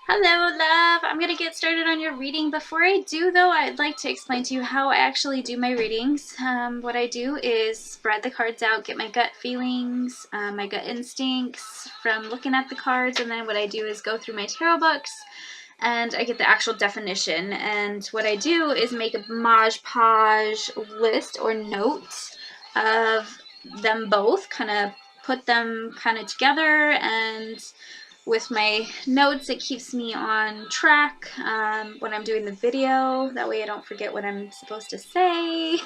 Hello, love. I'm going to get started on your reading. Before I do, though, I'd like to explain to you how I actually do my readings. What I do is spread the cards out, get my gut feelings, my gut instincts from looking at the cards, and then what I do is go through my tarot books and I get the actual definition. And what I do is make a Mod Podge list or notes of them both, kind of put them kind of together, and with my notes it keeps me on track when I'm doing the video. That way I don't forget what I'm supposed to say.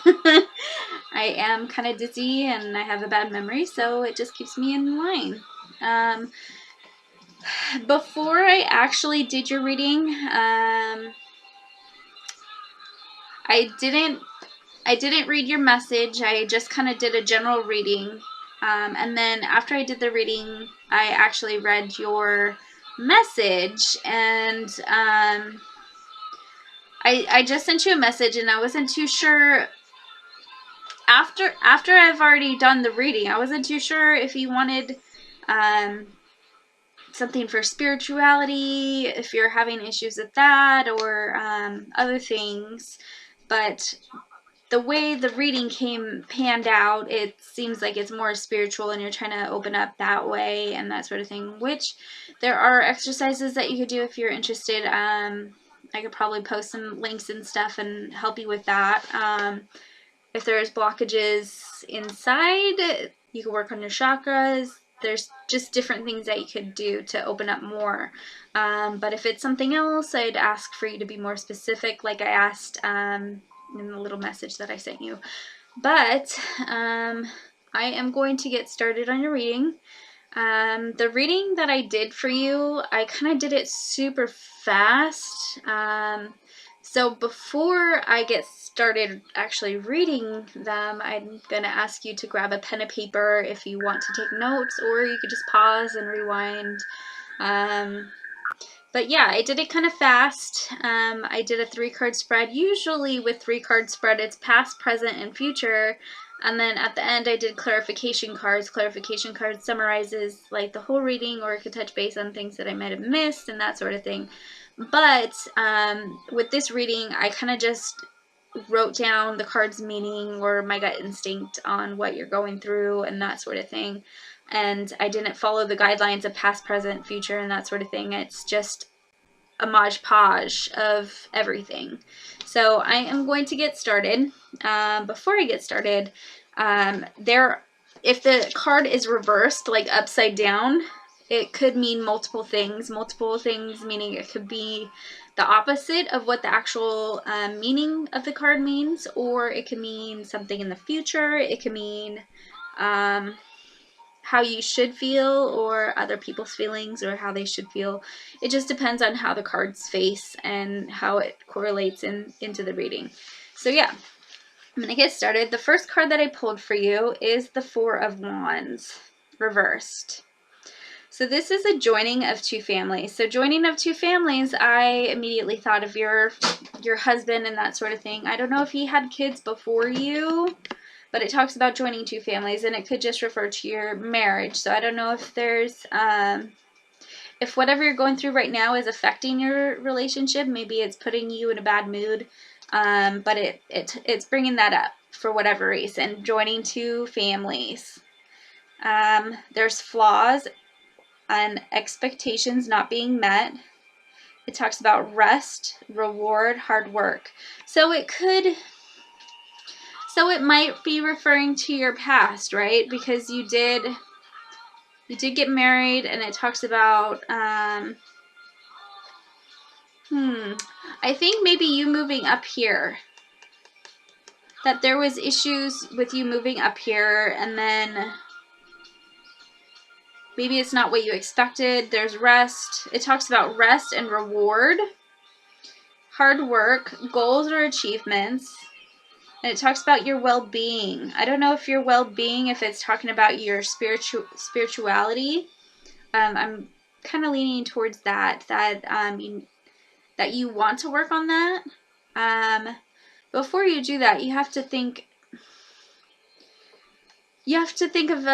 I am kind of dizzy and I have a bad memory, so it just keeps me in line. Before I actually did your reading, I didn't read your message. I just kind of did a general reading. And then after I did the reading, I actually read your message, and I just sent you a message, and I wasn't too sure. After I've already done the reading, I wasn't too sure if you wanted something for spirituality, if you're having issues with that, or other things. But the way the reading panned out, it seems like it's more spiritual and you're trying to open up that way and that sort of thing, which there are exercises that you could do if you're interested. I could probably post some links and stuff and help you with that. If there's blockages inside, you could work on your chakras. There's just different things that you could do to open up more. But if it's something else, I'd ask for you to be more specific, like I asked in the little message that I sent you. But I am going to get started on your reading. The reading that I did for you, I kind of did it super fast. So before I get started actually reading them, I'm going to ask you to grab a pen and paper if you want to take notes, or you could just pause and rewind. But yeah, I did it kind of fast. I did a 3-card spread. Usually with 3-card spread, it's past, present, and future. And then at the end, I did clarification cards. Clarification cards summarizes like the whole reading, or it could touch base on things that I might have missed and that sort of thing. But with this reading, I kind of just wrote down the card's meaning or my gut instinct on what you're going through and that sort of thing. And I didn't follow the guidelines of past, present, future, and that sort of thing. It's just a Mod Podge of everything. So I am going to get started. Before I get started, if the card is reversed, like upside down, it could mean multiple things. Multiple things meaning it could be the opposite of what the actual meaning of the card means, or it could mean something in the future. It could mean how you should feel, or other people's feelings, or how they should feel. It just depends on how the cards face and how it correlates into the reading. So yeah, I'm going to get started. The first card that I pulled for you is the 4 of Wands, reversed. So this is a joining of 2 families. So joining of 2 families, I immediately thought of your husband and that sort of thing. I don't know if he had kids before you, but it talks about joining 2 families, and it could just refer to your marriage. So I don't know if there's, if whatever you're going through right now is affecting your relationship. Maybe it's putting you in a bad mood, but it's bringing that up for whatever reason. Joining 2 families. There's flaws and expectations not being met. It talks about rest, reward, hard work. So it might be referring to your past, right? Because you did get married, and it talks about I think maybe you moving up here. That there was issues with you moving up here, and then maybe it's not what you expected. There's rest. It talks about rest and reward, hard work, goals or achievements. And it talks about your well-being. I don't know if your well-being, if it's talking about your spirituality. I'm kind of leaning towards that you want to work on that. Before you do that, you have to think of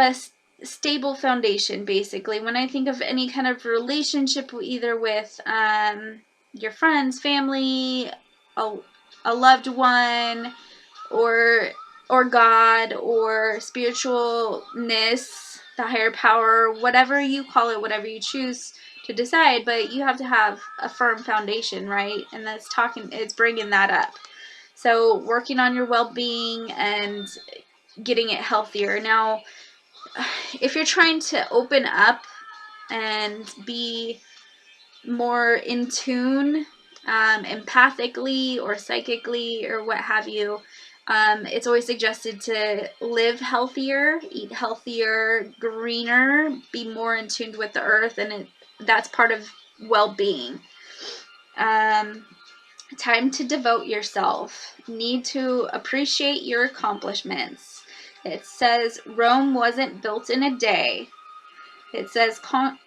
stable foundation, basically. When I think of any kind of relationship, either with your friends, family, a loved one, or God, or spiritualness, the higher power, whatever you call it, whatever you choose to decide, but you have to have a firm foundation, right? And it's bringing that up. So working on your well-being and getting it healthier. Now, if you're trying to open up and be more in tune, empathically or psychically or what have you, it's always suggested to live healthier, eat healthier, greener, be more in tune with the earth, and that's part of well-being. Time to devote yourself. Need to appreciate your accomplishments. It says Rome wasn't built in a day. It says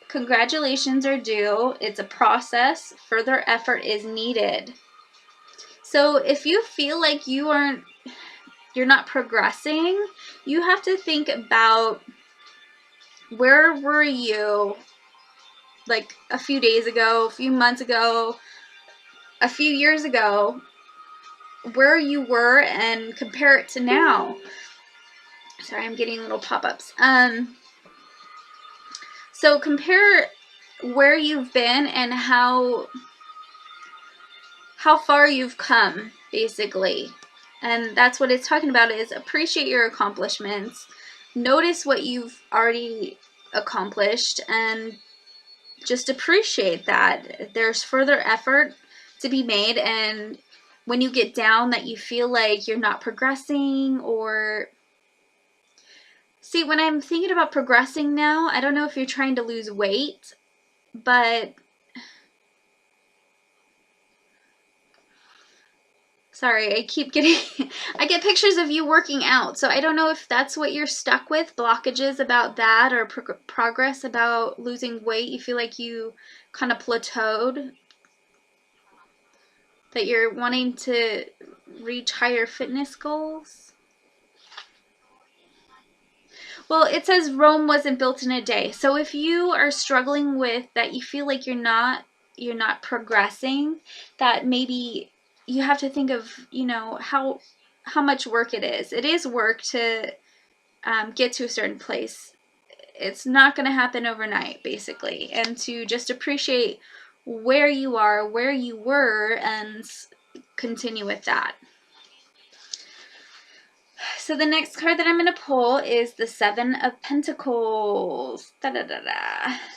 congratulations are due. It's a process. Further effort is needed. So if you feel like you're not progressing, you have to think about, where were you like a few days ago, a few months ago, a few years ago, where you were, and compare it to now. Sorry, I'm getting little pop-ups. So compare where you've been and how far you've come, basically. And that's what it's talking about, is appreciate your accomplishments. Notice what you've already accomplished and just appreciate that. There's further effort to be made, and when you get down that you feel like you're not progressing, or see, when I'm thinking about progressing now, I don't know if you're trying to lose weight, but sorry, I keep getting I get pictures of you working out, so I don't know if that's what you're stuck with, blockages about that, or progress about losing weight. You feel like you kind of plateaued, that you're wanting to reach higher fitness goals. Well, it says Rome wasn't built in a day. So if you are struggling with that, you feel like you're not progressing, that maybe you have to think of, how much work it is. It is work to get to a certain place. It's not going to happen overnight, basically. And to just appreciate where you are, where you were, and continue with that. So the next card that I'm going to pull is the Seven of Pentacles.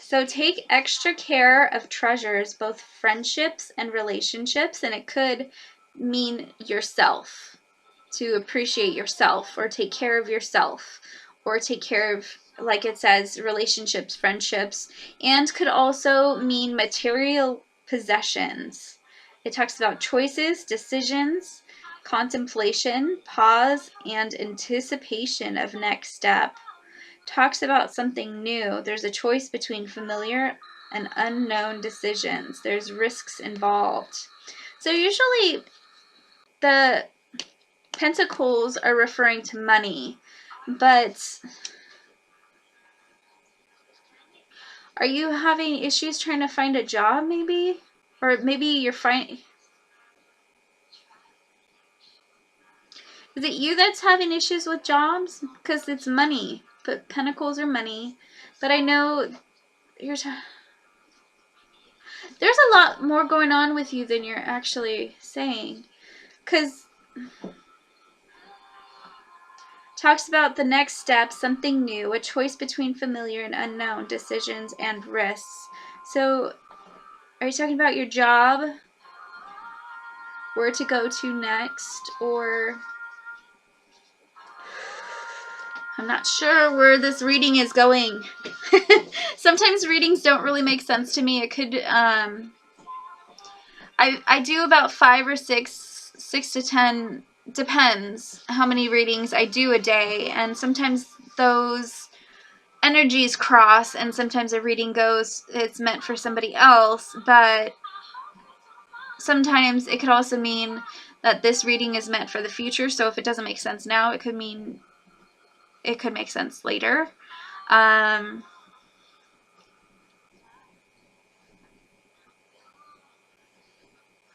So take extra care of treasures, both friendships and relationships, and it could mean yourself, to appreciate yourself, or take care of yourself, or take care of, like it says, relationships, friendships, and could also mean material possessions. It talks about choices, decisions, contemplation, pause, and anticipation of next step. Talks about something new. There's a choice between familiar and unknown decisions. There's risks involved. So usually the pentacles are referring to money, but are you having issues trying to find a job, maybe? Or maybe you're finding... Is it you that's having issues with jobs? Because it's money. But pentacles are money. But I know there's a lot more going on with you than you're actually saying. Because talks about the next step, something new, a choice between familiar and unknown, decisions and risks. So are you talking about your job? Where to go to next? Or... I'm not sure where this reading is going. Sometimes readings don't really make sense to me. It could, I do about 5 or 6 to 10, depends how many readings I do a day. And sometimes those energies cross, and sometimes a reading goes, it's meant for somebody else. But sometimes it could also mean that this reading is meant for the future. So if it doesn't make sense now, it could mean it could make sense later. I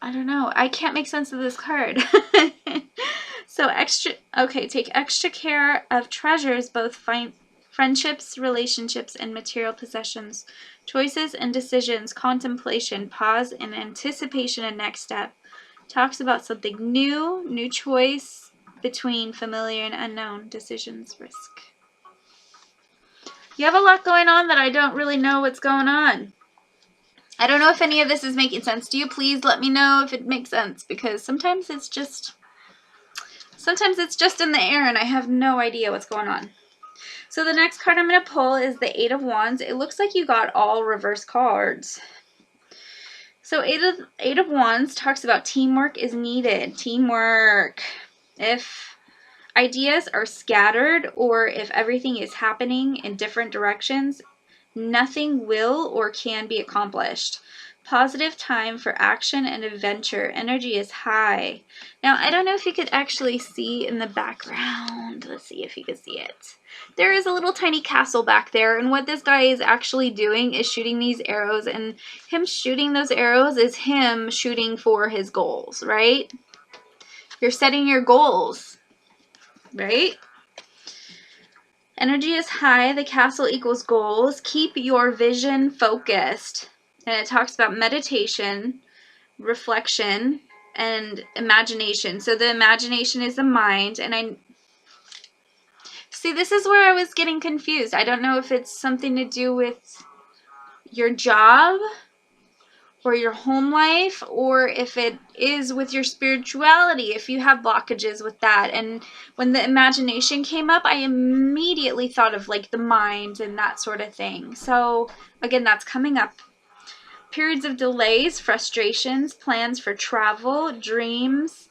don't know. I can't make sense of this card. So take extra care of treasures, both friendships, relationships, and material possessions. Choices and decisions, contemplation, pause, and anticipation of next step. Talks about something new choice between familiar and unknown, decisions, risk. You have a lot going on that I don't really know what's going on. I don't know if any of this is making sense to you. Please let me know if it makes sense, because sometimes it's just in the air and I have no idea what's going on. So the next card I'm going to pull is the Eight of Wands. It looks like you got all reverse cards. So Eight of Wands talks about teamwork is needed. Teamwork. If ideas are scattered or if everything is happening in different directions, nothing will or can be accomplished. Positive time for action and adventure. Energy is high. Now, I don't know if you could actually see in the background. Let's see if you can see it. There is a little tiny castle back there, and what this guy is actually doing is shooting these arrows, and him shooting those arrows is him shooting for his goals, right? You're setting your goals, right? Energy is high. The castle equals goals. Keep your vision focused. And it talks about meditation, reflection, and imagination. So the imagination is the mind. And I see, this is where I was getting confused. I don't know if it's something to do with your job or your home life, or if it is with your spirituality, if you have blockages with that. And when the imagination came up, I immediately thought of like the mind and that sort of thing. So again, that's coming up. Periods of delays, frustrations, plans for travel, dreams,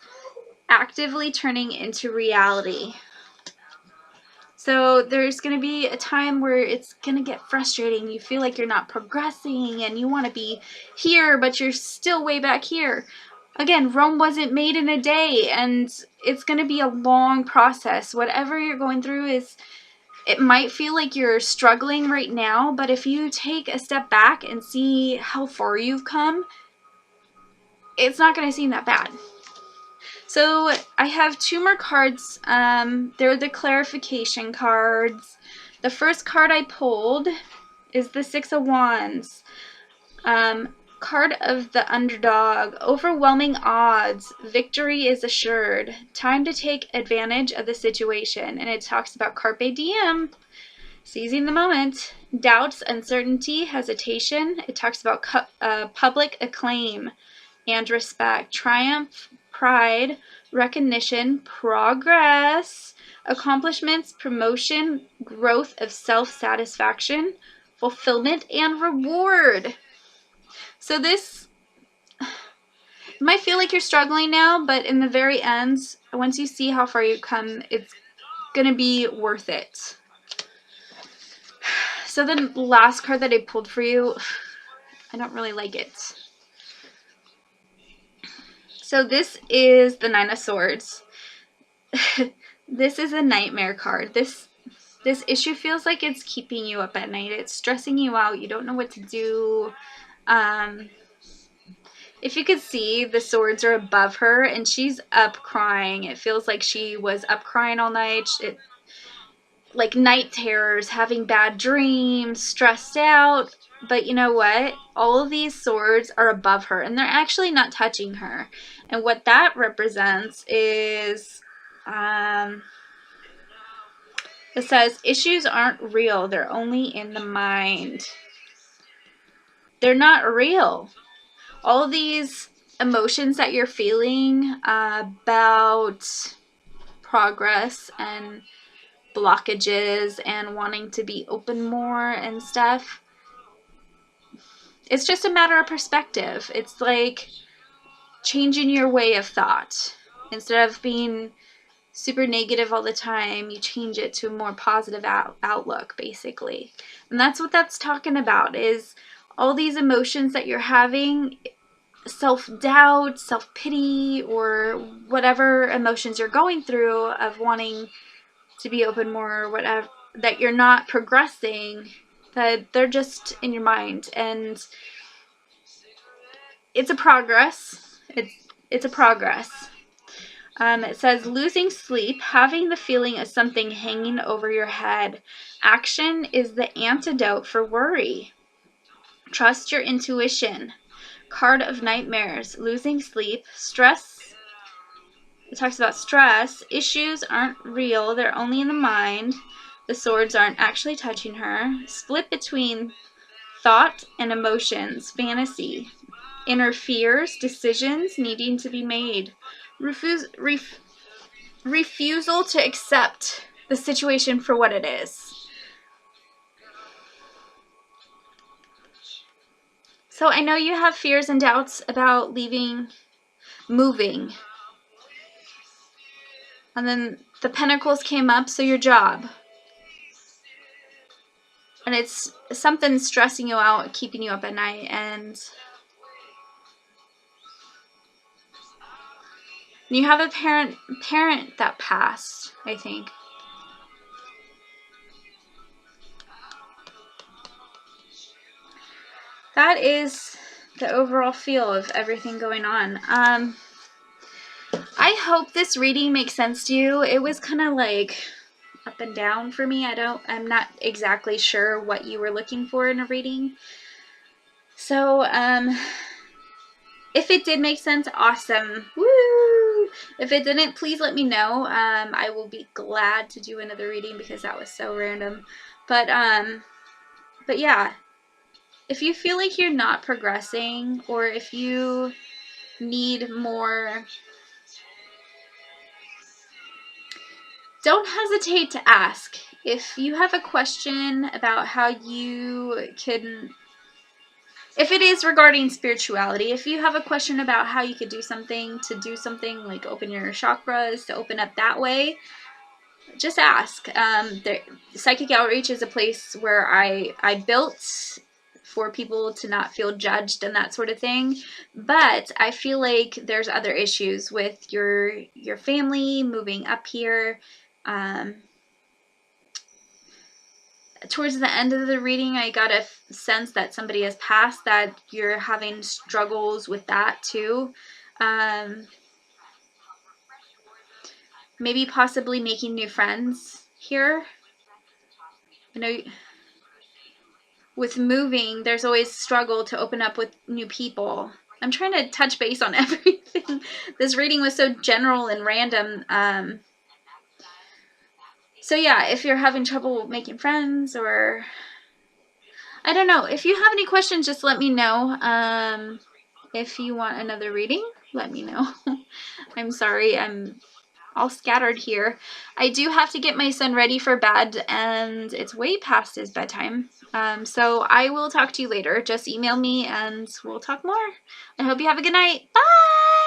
actively turning into reality. So there's going to be a time where it's going to get frustrating. You feel like you're not progressing and you want to be here, but you're still way back here. Again, Rome wasn't made in a day, and it's going to be a long process. Whatever you're going through it might feel like you're struggling right now, but if you take a step back and see how far you've come, it's not going to seem that bad. So I have two more cards. They're the clarification cards. The first card I pulled is the Six of Wands. Card of the underdog. Overwhelming odds. Victory is assured. Time to take advantage of the situation. And it talks about carpe diem, seizing the moment. Doubts, uncertainty, hesitation. It talks about public acclaim and respect. Triumph, pride, recognition, progress, accomplishments, promotion, growth of self-satisfaction, fulfillment, and reward. So this might feel like you're struggling now, but in the very end, once you see how far you've come, it's going to be worth it. So the last card that I pulled for you, I don't really like it. So this is the Nine of Swords. This is a nightmare card. This issue feels like it's keeping you up at night. It's stressing you out. You don't know what to do. If you could see, the swords are above her, and she's up crying. It feels like she was up crying all night. Like night terrors, having bad dreams, stressed out. But you know what? All of these swords are above her, and they're actually not touching her. And what that represents is, it says, issues aren't real. They're only in the mind. They're not real. All these emotions that you're feeling about progress and blockages and wanting to be open more and stuff, it's just a matter of perspective. It's like changing your way of thought. Instead of being super negative all the time, you change it to a more positive outlook, basically. And that's what that's talking about, is all these emotions that you're having, self-doubt, self-pity, or whatever emotions you're going through of wanting to be open more, or that you're not progressing, that they're just in your mind, and it's a progress. It's a progress. It says losing sleep, having the feeling of something hanging over your head. Action is the antidote for worry. Trust your intuition. Card of nightmares, losing sleep, stress. It talks about stress. Issues aren't real, they're only in the mind. The swords aren't actually touching her. Split between thought and emotions, fantasy. Inner fears, decisions needing to be made. Refusal to accept the situation for what it is. So I know you have fears and doubts about moving. And then the pentacles came up, so your job. And it's something stressing you out, keeping you up at night, and you have a parent that passed, I think. That is the overall feel of everything going on. I hope this reading makes sense to you. It was kind of like up and down for me. I'm not exactly sure what you were looking for in a reading. So, if it did make sense, awesome. Woo! If it didn't, please let me know. I will be glad to do another reading because that was so random. But yeah, if you feel like you're not progressing, or if you need more, don't hesitate to ask. If you have a question about how you can, if it is regarding spirituality, if you have a question about how you could do something like open your chakras, to open up that way, just ask. Psychic Outreach is a place where I built for people to not feel judged and that sort of thing. But I feel like there's other issues with your family moving up here. Towards the end of the reading, I got a sense that somebody has passed, that you're having struggles with that too. Maybe possibly making new friends here. I know with moving, there's always struggle to open up with new people. I'm trying to touch base on everything. This reading was so general and random. So yeah, if you're having trouble making friends, or I don't know, if you have any questions, just let me know. If you want another reading, let me know. I'm sorry, I'm all scattered here. I do have to get my son ready for bed, and it's way past his bedtime. So I will talk to you later. Just email me and we'll talk more. I hope you have a good night. Bye!